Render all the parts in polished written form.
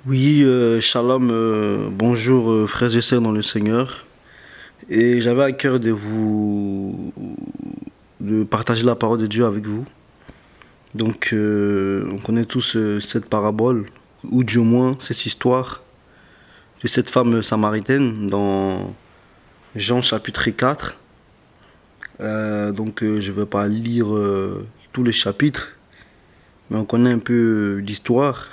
Oui, shalom, bonjour frères et sœurs dans le Seigneur. Et j'avais à cœur de partager la parole de Dieu avec vous. Donc, on connaît tous cette parabole, ou du moins cette histoire de cette femme samaritaine dans Jean chapitre 4. Je ne vais pas lire tous les chapitres, mais on connaît un peu l'histoire.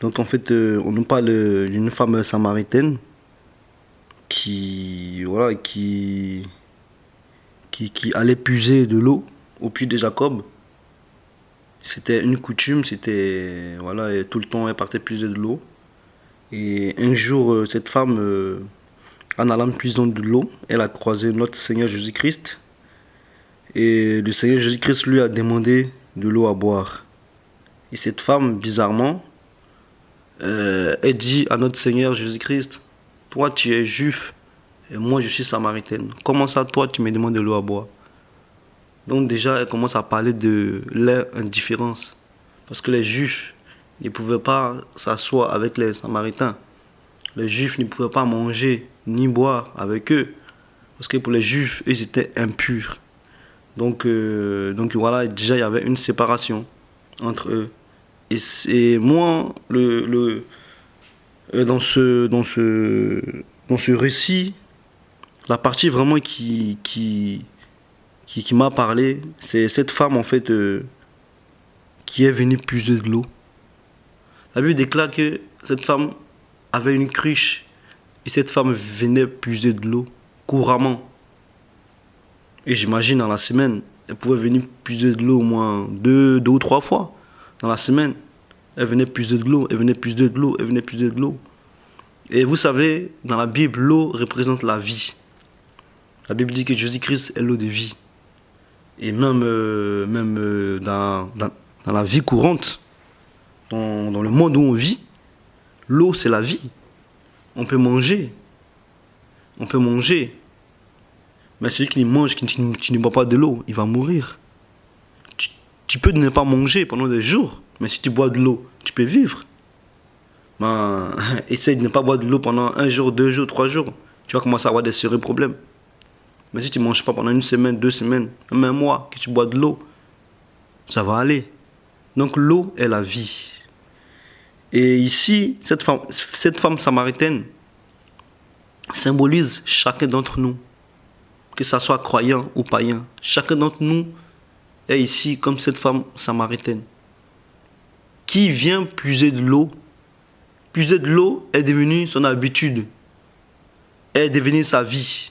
Donc en fait, on nous parle d'une femme samaritaine qui, voilà, qui allait puiser de l'eau au puits de Jacob. C'était une coutume, c'était, voilà, et tout le temps elle partait puiser de l'eau. Et un jour, cette femme, en allant puiser de l'eau, elle a croisé notre Seigneur Jésus-Christ. Et le Seigneur Jésus-Christ lui a demandé de l'eau à boire. Et cette femme, bizarrement, elle dit à notre Seigneur Jésus-Christ, toi tu es juif et moi je suis samaritaine. Comment ça toi tu me demandes de l'eau à boire? Donc déjà elle commence à parler de leur indifférence. Parce que les juifs ne pouvaient pas s'asseoir avec les samaritains. Les juifs ne pouvaient pas manger ni boire avec eux. Parce que pour les juifs, ils étaient impurs. Donc voilà, déjà il y avait une séparation entre eux. Et c'est moi, dans ce récit, la partie vraiment qui m'a parlé, c'est cette femme en fait qui est venue puiser de l'eau. La Bible déclare que cette femme avait une cruche et cette femme venait puiser de l'eau couramment. Et j'imagine dans la semaine, elle pouvait venir puiser de l'eau au moins deux ou trois fois dans la semaine. Elle venait puiser de l'eau, elle venait puiser de l'eau, elle venait puiser de l'eau. Et vous savez, dans la Bible, l'eau représente la vie. La Bible dit que Jésus-Christ est l'eau de vie. Et dans la vie courante, dans le monde où on vit, l'eau c'est la vie. On peut manger. On peut manger. Mais celui qui mange, qui ne boit pas de l'eau, il va mourir. Tu peux ne pas manger pendant des jours, mais si tu bois de l'eau, tu peux vivre. Ben, essaye de ne pas boire de l'eau pendant un jour, 2 jours, 3 jours. Tu vas commencer à avoir des sérieux problèmes. Mais si tu ne manges pas pendant une semaine, 2 semaines, même un mois, que tu bois de l'eau, ça va aller. Donc l'eau est la vie. Et ici, cette femme samaritaine symbolise chacun d'entre nous. Que ça soit croyant ou païen. Chacun d'entre nous est ici comme cette femme samaritaine. Qui vient puiser de l'eau. Puiser de l'eau est devenu son habitude. Est devenu sa vie.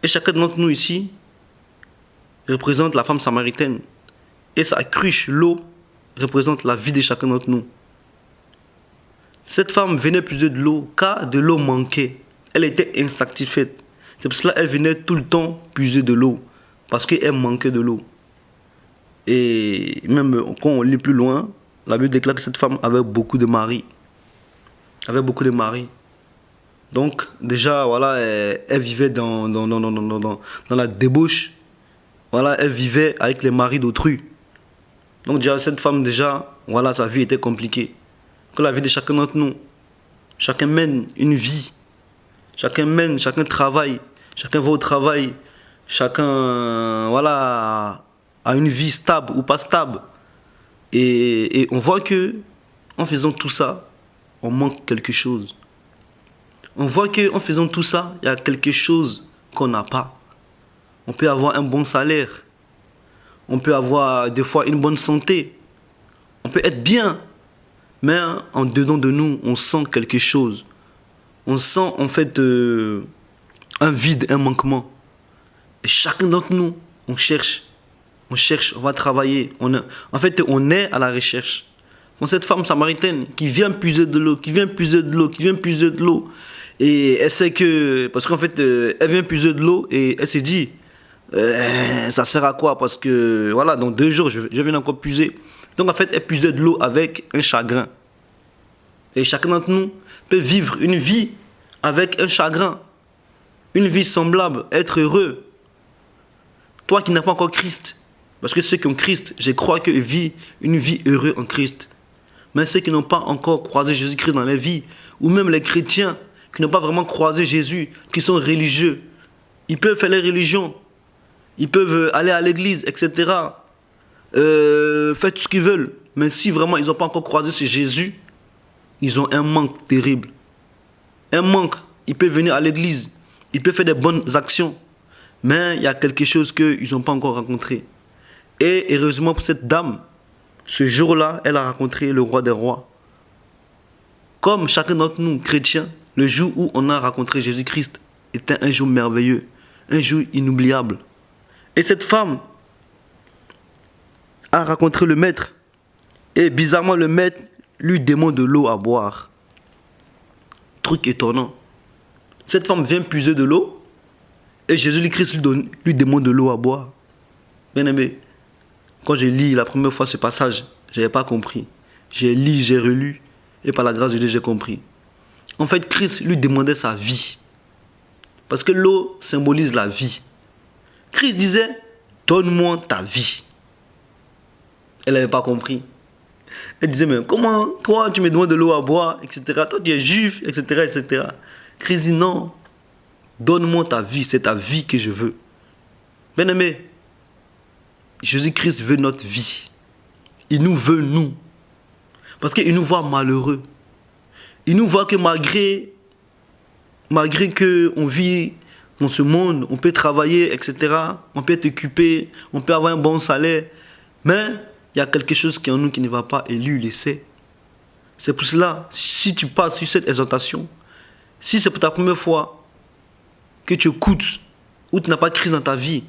Et chacun d'entre nous ici représente la femme samaritaine. Et sa cruche, l'eau, représente la vie de chacun d'entre nous. Cette femme venait puiser de l'eau car de l'eau manquait. Elle était insatisfaite. C'est pour cela qu'elle venait tout le temps puiser de l'eau. Parce qu'elle manquait de l'eau. Et même quand on lit plus loin, la Bible déclare que cette femme avait beaucoup de maris. Avait beaucoup de maris. Donc déjà, voilà, elle vivait dans la débauche. Voilà, elle vivait avec les maris d'autrui. Donc déjà, cette femme, déjà, voilà, sa vie était compliquée. Que la vie de chacun d'entre nous. Chacun mène une vie. Chacun travaille. Chacun va au travail. Chacun, voilà, a une vie stable ou pas stable. Et on voit que, en faisant tout ça, on manque quelque chose. On voit qu'en faisant tout ça, il y a quelque chose qu'on n'a pas. On peut avoir un bon salaire. On peut avoir des fois une bonne santé. On peut être bien. Mais en dedans de nous, on sent quelque chose. On sent en fait un vide, un manquement. Et chacun d'entre nous, on cherche, on va travailler. En fait, on est à la recherche. Quand cette femme samaritaine qui vient puiser de l'eau, qui vient puiser de l'eau, et elle sait que, parce qu'en fait, elle vient puiser de l'eau et elle se dit, ça sert à quoi? Parce que, voilà, dans 2 jours, je viens encore puiser. Donc en fait, elle puisait de l'eau avec un chagrin. Et chacun d'entre nous peut vivre une vie avec un chagrin. Une vie semblable, être heureux. Toi qui n'as pas encore Christ. Parce que ceux qui ont Christ, je crois qu'ils vivent une vie heureuse en Christ. Mais ceux qui n'ont pas encore croisé Jésus-Christ dans leur vie, ou même les chrétiens qui n'ont pas vraiment croisé Jésus, qui sont religieux, ils peuvent faire les religions, ils peuvent aller à l'église, etc. Faire tout ce qu'ils veulent. Mais si vraiment ils n'ont pas encore croisé ce Jésus, ils ont un manque terrible. Un manque. Ils peuvent venir à l'église, ils peuvent faire des bonnes actions, mais il y a quelque chose qu'ils n'ont pas encore rencontré. Et heureusement pour cette dame, ce jour-là, elle a rencontré le roi des rois. Comme chacun d'entre nous, chrétiens, le jour où on a rencontré Jésus-Christ était un jour merveilleux, un jour inoubliable. Et cette femme a rencontré le maître. Et bizarrement, le maître lui demande de l'eau à boire. Truc étonnant. Cette femme vient puiser de l'eau et Jésus-Christ lui demande de l'eau à boire. Bien aimé, quand j'ai lu la première fois ce passage, je n'avais pas compris. J'ai lu, j'ai relu et par la grâce de Dieu, j'ai compris. En fait, Christ lui demandait sa vie. Parce que l'eau symbolise la vie. Christ disait, donne-moi ta vie. Elle n'avait pas compris. Elle disait, mais comment, toi, tu me demandes de l'eau à boire, etc. Toi, tu es juif, etc., etc. Christ dit, non, donne-moi ta vie, c'est ta vie que je veux. Bien aimé, Jésus-Christ veut notre vie. Il nous veut, nous. Parce qu'il nous voit malheureux. Il nous voit que malgré qu'on vit dans ce monde, on peut travailler, etc. On peut être occupé, on peut avoir un bon salaire. Mais il y a quelque chose qui est en nous qui ne va pas et lui, il le sait. C'est pour cela, si tu passes sur cette exhortation, si c'est pour ta première fois que tu écoutes ou tu n'as pas Christ dans ta vie,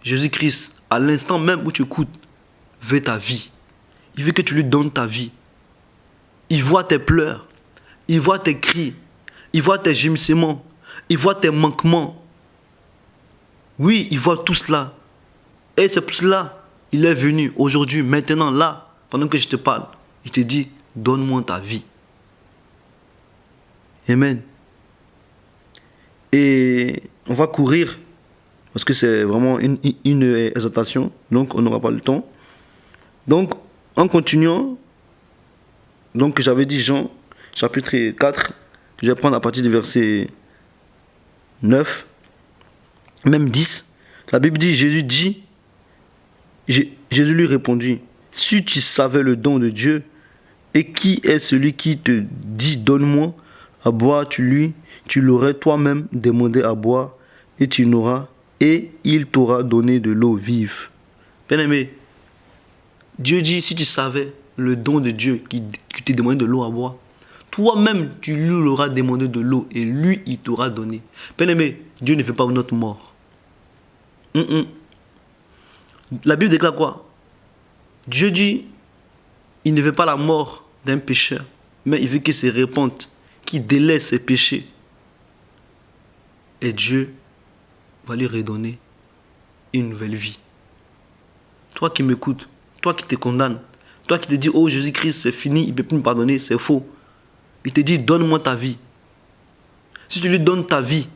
Jésus-Christ, à l'instant même où tu écoutes, veut ta vie. Il veut que tu lui donnes ta vie. Il voit tes pleurs, il voit tes cris, il voit tes gémissements, il voit tes manquements. Oui, il voit tout cela. Et c'est pour cela qu'il est venu aujourd'hui, maintenant, là, pendant que je te parle. Il te dit, donne-moi ta vie. Amen. Et on va courir, parce que c'est vraiment une exhortation, donc on n'aura pas le temps. Donc, en continuant, donc j'avais dit Jean, chapitre 4, je vais prendre à partir du verset 9, même 10. La Bible dit, Jésus lui répondit, si tu savais le don de Dieu, et qui est celui qui te dit, donne-moi à boire, tu l'aurais toi-même demandé à boire, et tu n'auras, et il t'aura donné de l'eau vive. Bien aimé, Dieu dit, si tu savais le don de Dieu qui te demandait de l'eau à boire, toi-même, tu lui auras demandé de l'eau et lui, il t'aura donné. Bien aimé, Dieu ne veut pas notre mort. La Bible déclare quoi? Dieu dit, il ne veut pas la mort d'un pécheur, mais il veut qu'il se répande, qu'il délaisse ses péchés. Et Dieu va lui redonner une nouvelle vie. Toi qui m'écoutes, toi qui te condamnes, toi qui te dis, oh Jésus-Christ, c'est fini, il ne peut plus me pardonner, c'est faux. Il te dit, donne-moi ta vie. Si tu lui donnes ta vie,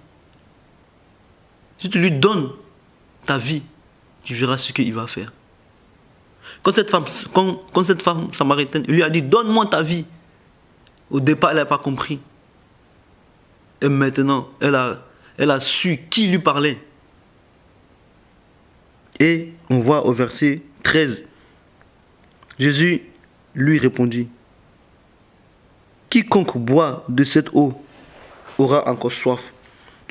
tu verras ce qu'il va faire. Quand cette femme samaritaine lui a dit, donne-moi ta vie, au départ, elle n'a pas compris. Et maintenant, elle a su qui lui parlait. Et on voit au verset 13, Jésus lui répondit, quiconque boit de cette eau aura encore soif.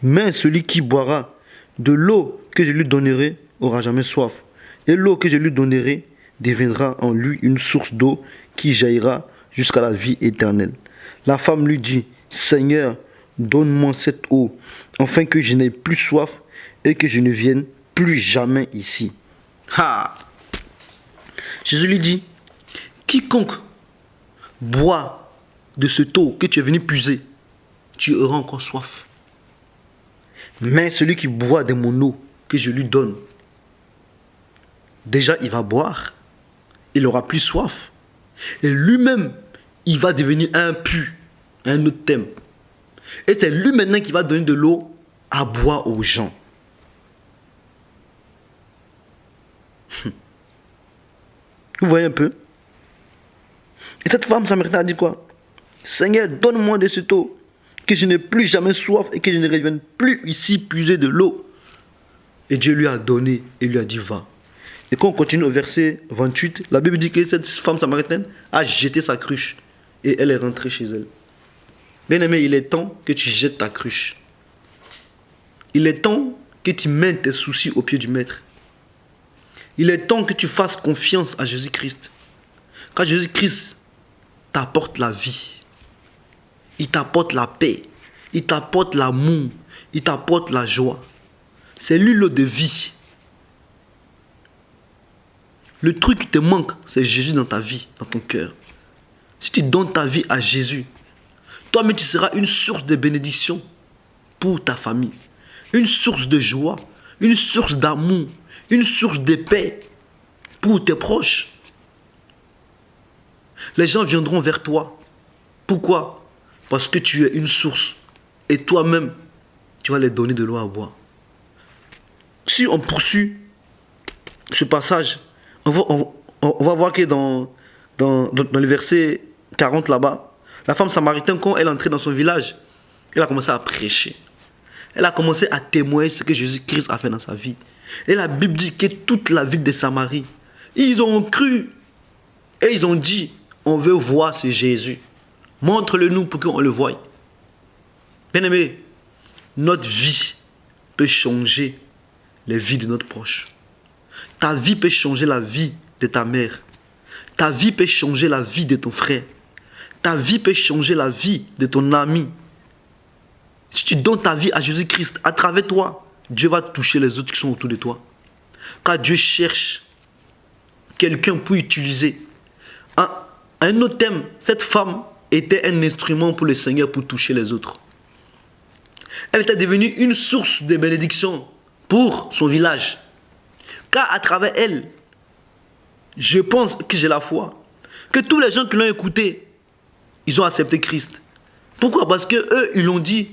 Mais celui qui boira de l'eau que je lui donnerai aura jamais soif. Et l'eau que je lui donnerai deviendra en lui une source d'eau qui jaillira jusqu'à la vie éternelle. La femme lui dit, Seigneur, donne-moi cette eau, afin que je n'aie plus soif et que je ne vienne plus jamais ici. Ha! Jésus lui dit, quiconque boit de cette eau que tu es venu puiser, tu auras encore soif. Mais celui qui boit de mon eau que je lui donne, déjà il va boire, il aura plus soif. Et lui-même, il va devenir impur, un autre thème. Et c'est lui maintenant qui va donner de l'eau à boire aux gens. Vous voyez un peu? Et cette femme samaritaine a dit quoi? Seigneur, donne-moi de cette eau, que je n'ai plus jamais soif et que je ne revienne plus ici puiser de l'eau. Et Dieu lui a donné et lui a dit va. Et quand on continue au verset 28, la Bible dit que cette femme samaritaine a jeté sa cruche et elle est rentrée chez elle. Bien-aimé, il est temps que tu jettes ta cruche. Il est temps que tu mènes tes soucis au pied du Maître. Il est temps que tu fasses confiance à Jésus-Christ. Car Jésus-Christ t'apporte la vie. Il t'apporte la paix. Il t'apporte l'amour. Il t'apporte la joie. C'est lui l'eau de vie. Le truc qui te manque, c'est Jésus dans ta vie, dans ton cœur. Si tu donnes ta vie à Jésus, toi-même tu seras une source de bénédiction pour ta famille. Une source de joie, une source d'amour, une source de paix pour tes proches. Les gens viendront vers toi. Pourquoi? Parce que tu es une source. Et toi-même, tu vas les donner de l'eau à boire. Si on poursuit ce passage, on va voir que dans le verset 40 là-bas, la femme samaritaine, quand elle est entrée dans son village, elle a commencé à prêcher. Elle a commencé à témoigner ce que Jésus-Christ a fait dans sa vie. Et la Bible dit que toute la ville de Samarie, ils ont cru. Et ils ont dit, on veut voir ce Jésus. Montre-le nous pour qu'on le voie. Bien-aimé, notre vie peut changer les vies de notre proche. Ta vie peut changer la vie de ta mère. Ta vie peut changer la vie de ton frère. Ta vie peut changer la vie de ton ami. Si tu donnes ta vie à Jésus-Christ, à travers toi, Dieu va toucher les autres qui sont autour de toi. Car Dieu cherche quelqu'un pour utiliser. Un autre thème, cette femme était un instrument pour le Seigneur pour toucher les autres. Elle était devenue une source de bénédiction pour son village. Car à travers elle, je pense que j'ai la foi, que tous les gens qui l'ont écouté, ils ont accepté Christ. Pourquoi? Parce qu'eux, ils l'ont dit,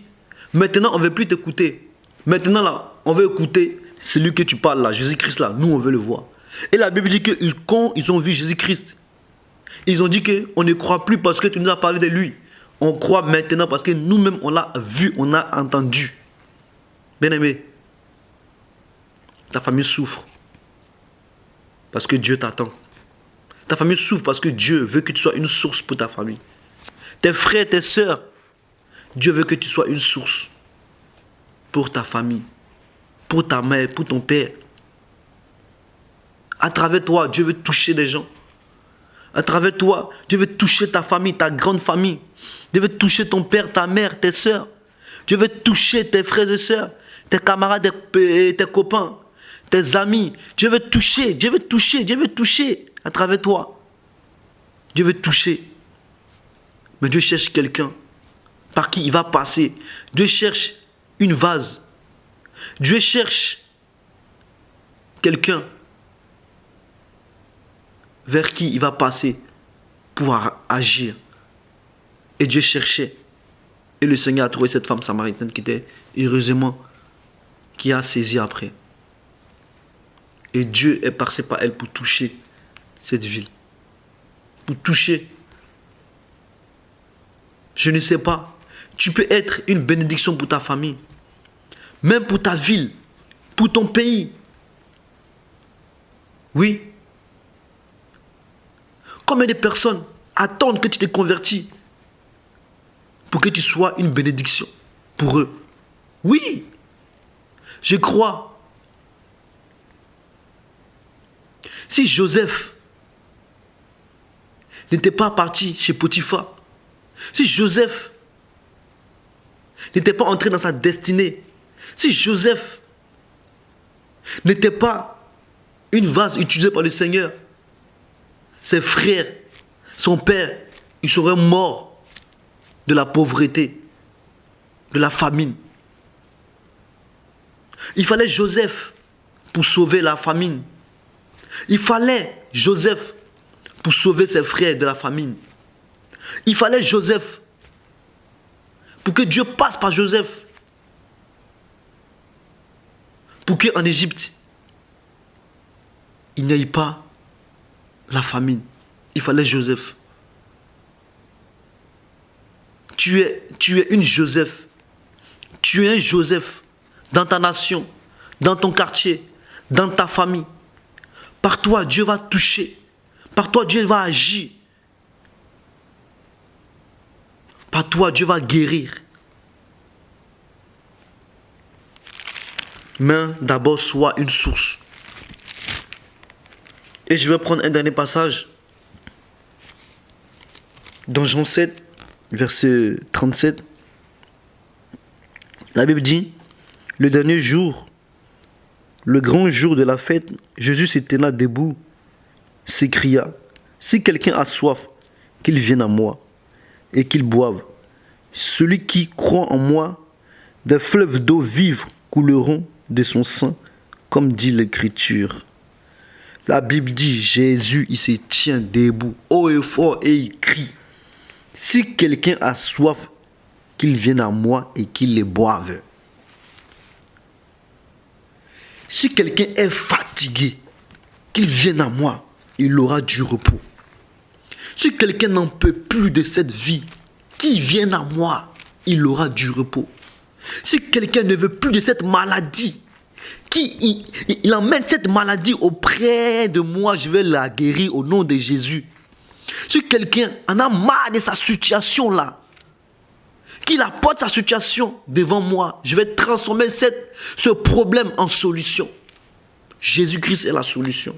maintenant on ne veut plus t'écouter. Maintenant là, on veut écouter celui que tu parles là, Jésus-Christ là, nous on veut le voir. Et la Bible dit que quand ils ont vu Jésus-Christ, ils ont dit qu'on ne croit plus parce que tu nous as parlé de lui. On croit maintenant parce que nous-mêmes on l'a vu, on a entendu. Bien-aimé, ta famille souffre parce que Dieu t'attend. Ta famille souffre parce que Dieu veut que tu sois une source pour ta famille. Tes frères, tes sœurs, Dieu veut que tu sois une source pour ta famille, pour ta mère, pour ton père. À travers toi, Dieu veut toucher des gens. À travers toi, Dieu veut toucher ta famille, ta grande famille. Dieu veut toucher ton père, ta mère, tes sœurs. Dieu veut toucher tes frères et sœurs, tes camarades, tes copains, tes amis. Dieu veut toucher, Dieu veut toucher, Dieu veut toucher à travers toi. Dieu veut toucher. Mais Dieu cherche quelqu'un par qui il va passer. Dieu cherche une vase. Dieu cherche quelqu'un vers qui il va passer pour agir. Et Dieu cherchait. Et le Seigneur a trouvé cette femme samaritaine qui était, heureusement, qui a saisi après. Et Dieu est passé par elle pour toucher cette ville. Pour toucher. Je ne sais pas. Tu peux être une bénédiction pour ta famille. Même pour ta ville. Pour ton pays. Oui. Combien de personnes attendent que tu te convertis pour que tu sois une bénédiction pour eux? Oui. Je crois. Si Joseph n'était pas parti chez Potiphar, si Joseph n'était pas entré dans sa destinée, si Joseph n'était pas une vase utilisée par le Seigneur, ses frères, son père, ils seraient morts de la pauvreté, de la famine. Il fallait Joseph pour sauver la famine. Il fallait Joseph pour sauver ses frères de la famine. Il fallait Joseph pour que Dieu passe par Joseph. Pour qu'en Égypte, il n'y ait pas la famine. Il fallait Joseph. tu es une Joseph. Tu es un Joseph dans ta nation, dans ton quartier, dans ta famille. Par toi, Dieu va toucher. Par toi, Dieu va agir. Par toi, Dieu va guérir. Mais d'abord, sois une source. Et je vais prendre un dernier passage. Dans Jean 7, verset 37. La Bible dit, le dernier jour, le grand jour de la fête, Jésus s'était là debout, s'écria, si quelqu'un a soif, qu'il vienne à moi et qu'il boive. Celui qui croit en moi, des fleuves d'eau vive couleront de son sein, comme dit l'Écriture. La Bible dit, Jésus, il se tient debout, haut et fort, et il crie, si quelqu'un a soif, qu'il vienne à moi et qu'il les boive. Si quelqu'un est fatigué, qu'il vienne à moi, il aura du repos. Si quelqu'un n'en peut plus de cette vie, qu'il vienne à moi, il aura du repos. Si quelqu'un ne veut plus de cette maladie, il emmène cette maladie auprès de moi, je vais la guérir au nom de Jésus. Si quelqu'un en a marre de sa situation là, qu'il apporte sa situation devant moi, je vais transformer ce problème en solution. Jésus-Christ est la solution.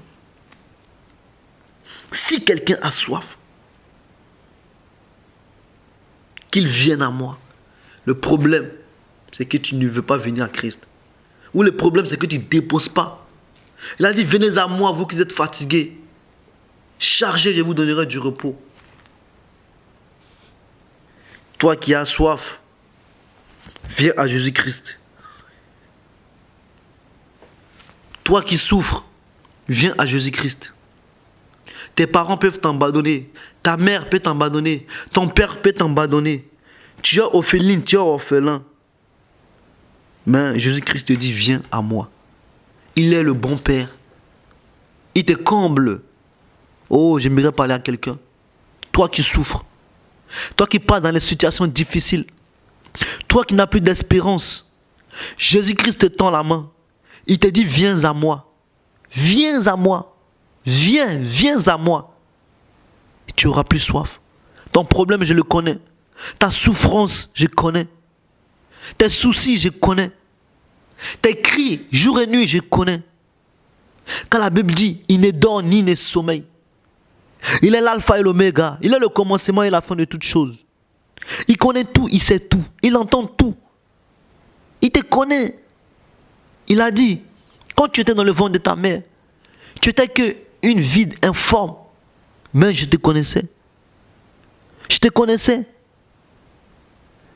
Si quelqu'un a soif, qu'il vienne à moi. Le problème, c'est que tu ne veux pas venir à Christ. Ou le problème, c'est que tu ne déposes pas. Il a dit, venez à moi, vous qui êtes fatigués. Chargez, je vous donnerai du repos. Toi qui as soif, viens à Jésus-Christ. Toi qui souffres, viens à Jésus-Christ. Tes parents peuvent t'abandonner. Ta mère peut t'abandonner. Ton père peut t'abandonner. Tu es orpheline, tu es orphelin. Mais Jésus-Christ te dit, viens à moi. Il est le bon Père. Il te comble. Oh, j'aimerais parler à quelqu'un. Toi qui souffres. Toi qui passes dans les situations difficiles. Toi qui n'as plus d'espérance. Jésus-Christ te tend la main. Il te dit, viens à moi. Viens à moi. Viens à moi. Et tu auras plus soif. Ton problème, je le connais. Ta souffrance, je connais. Tes soucis, je connais. Tes cris, jour et nuit, je connais. Quand la Bible dit, il ne dort ni ne sommeille. Il est l'alpha et l'oméga. Il est le commencement et la fin de toutes choses. Il connaît tout, il sait tout. Il entend tout. Il te connaît. Il a dit, quand tu étais dans le ventre de ta mère, tu étais qu'une vide informe. Mais je te connaissais. Je te connaissais.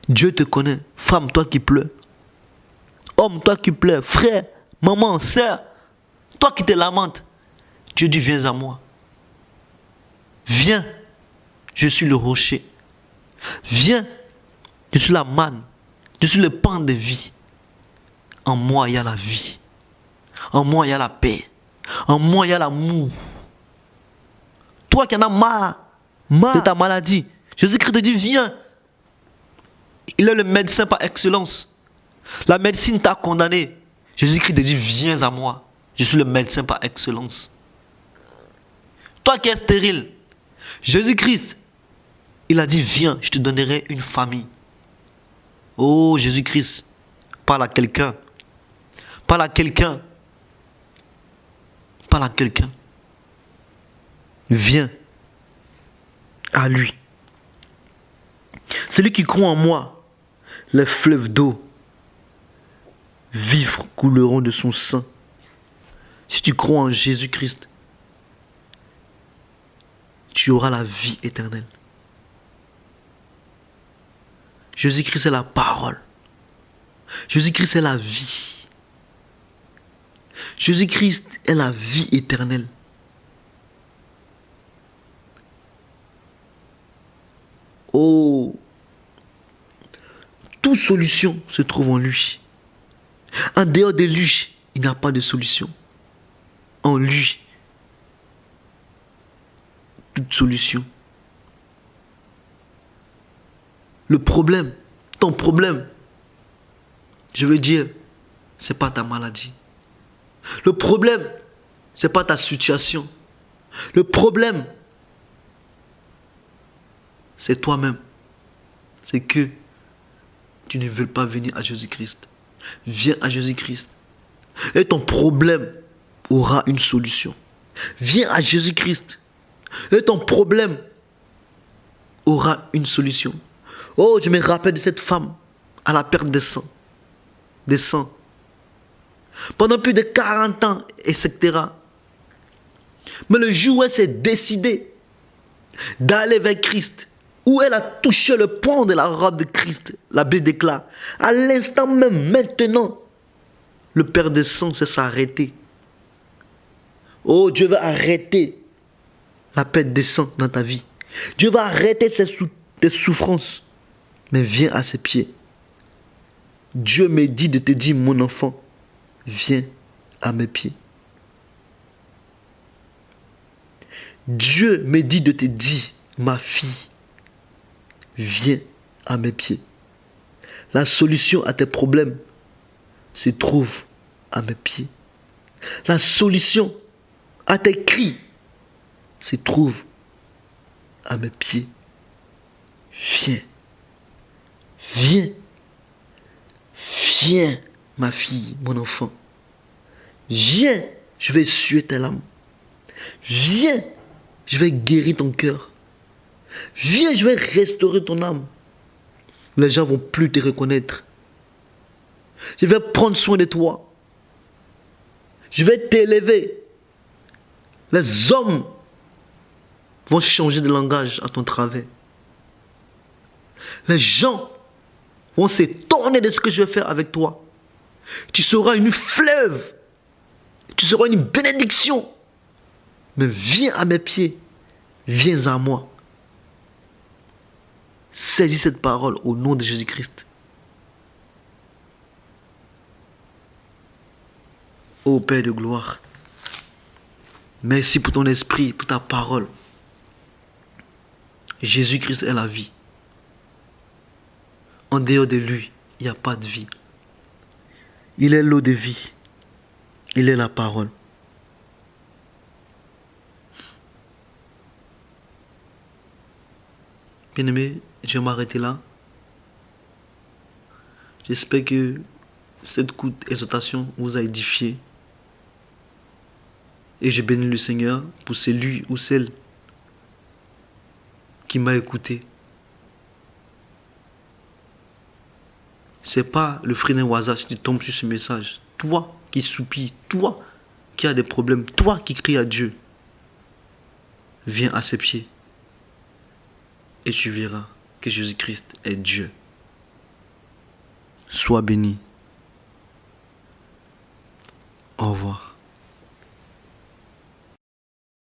Dieu te connaît. Femme, toi qui pleures. Homme, toi qui pleures. Frère, maman, sœur, toi qui te lamentes. Dieu dit, viens à moi. Viens, je suis le rocher. Viens, je suis la manne. Je suis le pain de vie. En moi, il y a la vie. En moi, il y a la paix. En moi, il y a l'amour. Toi qui en as marre de ta maladie, Jésus-Christ te dit, viens. Il est le médecin par excellence. La médecine t'a condamné. Jésus-Christ te dit, viens à moi. Je suis le médecin par excellence. Toi qui es stérile, Jésus-Christ, il a dit, viens, je te donnerai une famille. Oh, Jésus-Christ, parle à quelqu'un. Parle à quelqu'un. Parle à quelqu'un. Viens à lui. Celui qui croit en moi, les fleuves d'eau vifs couleront de son sein. Si tu crois en Jésus-Christ, tu auras la vie éternelle. Jésus-Christ est la parole. Jésus-Christ est la vie. Jésus-Christ est la vie éternelle. Oh, toute solution se trouve en lui. En dehors de lui, il n'y a pas de solution. En lui, toute solution. Le problème, ton problème, je veux dire, c'est pas ta maladie. Le problème, c'est pas ta situation. Le problème, c'est toi-même. C'est que tu ne veux pas venir à Jésus-Christ. Viens à Jésus-Christ. Et ton problème aura une solution. Viens à Jésus-Christ. Et ton problème aura une solution. Oh, je me rappelle de cette femme à la perte des sangs. Des sangs. Pendant plus de 40 ans, etc. Mais le jour où elle s'est décidée d'aller vers Christ, où elle a touché le pan de la robe de Christ, la Bible déclare, à l'instant même, maintenant, le Père des sangs s'est arrêté. Oh, Dieu va arrêter la perte des sangs dans ta vie. Dieu va arrêter tes souffrances. Mais viens à ses pieds. Dieu me dit de te dire, mon enfant, viens à mes pieds. Dieu me dit de te dire, ma fille, viens à mes pieds. La solution à tes problèmes se trouve à mes pieds. La solution à tes cris se trouve à mes pieds. Viens. Viens. Viens, ma fille, mon enfant. Viens, je vais suer tes larmes. Viens, je vais guérir ton cœur. Viens, je vais restaurer ton âme. Les gens vont plus te reconnaître. Je vais prendre soin de toi. Je vais t'élever. Les hommes vont changer de langage à ton travers. Les gens vont s'étonner de ce que je vais faire avec toi. Tu seras une fleuve. Tu seras une bénédiction. Mais viens à mes pieds. Viens à moi. Saisis cette parole au nom de Jésus-Christ. Ô Père de gloire, merci pour ton esprit, pour ta parole. Jésus-Christ est la vie. En dehors de lui, il n'y a pas de vie. Il est l'eau de vie. Il est la parole. Bien-aimé, je vais m'arrêter là. J'espère que cette courte exhortation vous a édifié. Et je bénis le Seigneur pour celui ou celle qui m'a écouté. C'est pas le fruit d'un hasard si tu tombes sur ce message. Toi qui soupires, toi qui as des problèmes, toi qui cries à Dieu, viens à ses pieds et tu verras que Jésus-Christ est Dieu. Sois béni.